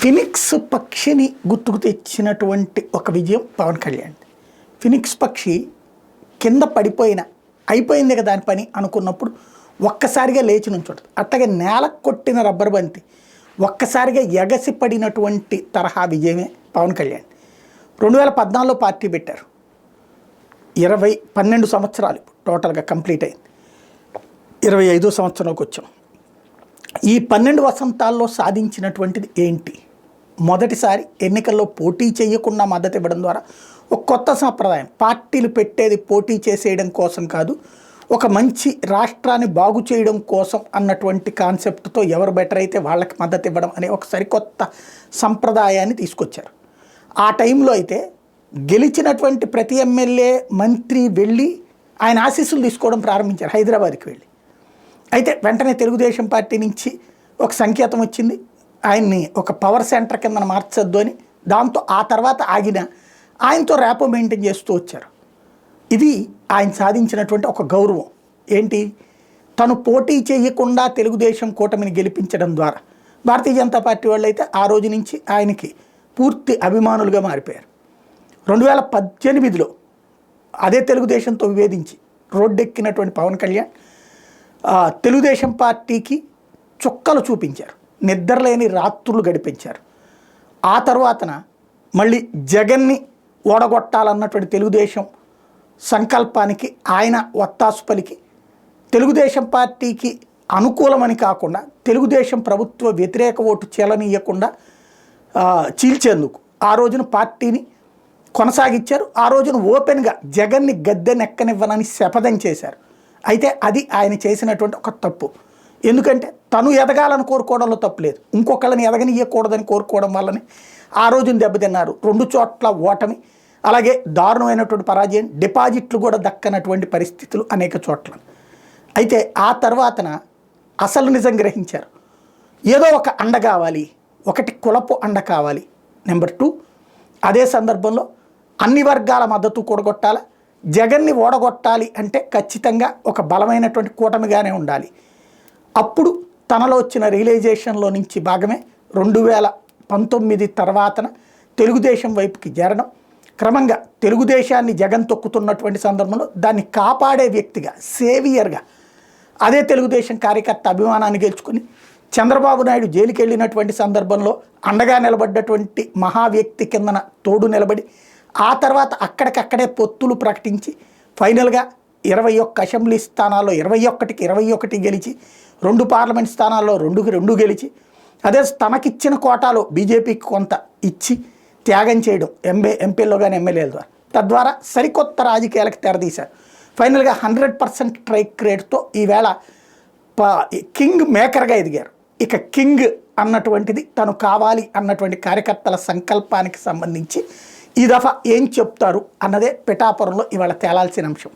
Phoenix పక్షిని గుర్తుకు తెచ్చినటువంటి ఒక విజయం పవన్ కళ్యాణ్. ఫినిక్స్ పక్షి కింద పడిపోయిన అయిపోయింది కదా దాని పని అనుకున్నప్పుడు ఒక్కసారిగా లేచి నుంచుంటుంది. అట్లాగే నేల కొట్టిన రబ్బర్ బంతి ఒక్కసారిగా ఎగసి పడినటువంటి తరహా విజయమే పవన్ కళ్యాణ్. 2014లో పార్టీ పెట్టారు. 12 సంవత్సరాలు టోటల్గా కంప్లీట్ అయింది. 25వ సంవత్సరంలోకి వచ్చాం. ఈ 12 వసంతాల్లో సాధించినటువంటిది ఏంటి? మొదటిసారి ఎన్నికల్లో పోటీ చేయకుండా మద్దతు ఇవ్వడం ద్వారా ఒక కొత్త సంప్రదాయం. పార్టీలు పెట్టేది పోటీ చేసేయడం కోసం కాదు, ఒక మంచి రాష్ట్రాన్ని బాగు చేయడం కోసం అన్నటువంటి కాన్సెప్ట్తో ఎవరు బెటర్ అయితే వాళ్ళకి మద్దతు ఇవ్వడం అనే ఒక సరికొత్త సంప్రదాయాన్ని తీసుకొచ్చారు. ఆ టైంలో అయితే గెలిచినటువంటి ప్రతి ఎమ్మెల్యే మంత్రి వెళ్ళి ఆయన ఆశీస్సులు తీసుకోవడం ప్రారంభించారు హైదరాబాద్కి వెళ్ళి. అయితే వెంటనే తెలుగుదేశం పార్టీ నుంచి ఒక సంకేతం వచ్చింది, ఆయన్ని ఒక పవర్ సెంటర్ కింద మార్చొద్దు అని. దాంతో ఆ తర్వాత ఆగిన ఆయనతో ర్యాపో మెయింటైన్ చేస్తూ వచ్చారు. ఇది ఆయన సాధించినటువంటి ఒక గౌరవం. ఏంటి? తను పోటీ చేయకుండా తెలుగుదేశం కూటమిని గెలిపించడం ద్వారా భారతీయ జనతా పార్టీ వాళ్ళు అయితే ఆ రోజు నుంచి ఆయనకి పూర్తి అభిమానులుగా మారిపోయారు. 2018లో అదే తెలుగుదేశంతో విభేదించి రోడ్డెక్కినటువంటి పవన్ కళ్యాణ్ తెలుగుదేశం పార్టీకి చుక్కలు చూపించారు, నిద్రలేని రాత్రులు గడిపించారు. ఆ తర్వాతన మళ్ళీ జగన్ని ఓడగొట్టాలన్నటువంటి తెలుగుదేశం సంకల్పానికి ఆయన ఒత్తాసు పలికి తెలుగుదేశం పార్టీకి అనుకూలమని కాకుండా తెలుగుదేశం ప్రభుత్వ వ్యతిరేక ఓటు చెలనీయకుండా చీల్చేందుకు ఆ రోజున పార్టీని కొనసాగించారు. ఆ రోజున ఓపెన్గా జగన్ని గద్దెనెక్కనివ్వనని శపథం చేశారు. అయితే అది ఆయన చేసినటువంటి ఒక తప్పు. ఎందుకంటే తను ఎదగాలని కోరుకోవడంలో తప్పు లేదు, ఇంకొకళ్ళని ఎదగనియకూడదని కోరుకోవడం వల్లనే ఆ రోజున దెబ్బతిన్నారు. 2 చోట్ల ఓటమి, అలాగే దారుణమైనటువంటి పరాజయం, డిపాజిట్లు కూడా దక్కనటువంటి పరిస్థితులు అనేక చోట్ల. అయితే ఆ తర్వాతన అసలు నిజం గ్రహించారు. ఏదో ఒక అండ కావాలి, ఒకటి కులపు అండ కావాలి. నెంబర్ 2, అదే సందర్భంలో అన్ని వర్గాల మద్దతు కూడగొట్టాలి. జగన్ని ఓడగొట్టాలి అంటే ఖచ్చితంగా ఒక బలమైనటువంటి కూటమిగానే ఉండాలి. అప్పుడు తనలో వచ్చిన రియలైజేషన్లో నుంచి భాగమే 2019 తర్వాతన తెలుగుదేశం వైపుకి చేరడం. క్రమంగా తెలుగుదేశాన్ని జగన్ తొక్కుతున్నటువంటి సందర్భంలో దాన్ని కాపాడే వ్యక్తిగా, సేవియర్గా అదే తెలుగుదేశం కార్యకర్త అభిమానాన్ని గెలుచుకుని చంద్రబాబు నాయుడు జైలుకి వెళ్ళినటువంటి సందర్భంలో అండగా నిలబడ్డటువంటి మహా వ్యక్తి కిందన తోడు నిలబడి ఆ తర్వాత అక్కడికక్కడే పొత్తులు ప్రకటించి ఫైనల్గా 21 అసెంబ్లీ స్థానాల్లో 21కి 21 గెలిచి 2 పార్లమెంట్ స్థానాల్లో 2కి 2 గెలిచి అదే తనకిచ్చిన కోటాలో బీజేపీకి కొంత ఇచ్చి త్యాగం చేయడం ఎంపీల్లో కానీ ఎమ్మెల్యేల ద్వారా, తద్వారా సరికొత్త రాజకీయాలకు తెరదీశారు. ఫైనల్గా 100% స్ట్రైక్ రేట్తో ఈవేళ కింగ్ మేకర్గా ఎదిగారు. ఇక కింగ్ అన్నటువంటిది తను కావాలి అన్నటువంటి కార్యకర్తల సంకల్పానికి సంబంధించి ఈ దఫా ఏం చెప్తారు అన్నదే పిఠాపురంలో ఇవాళ తేలాల్సిన అంశం.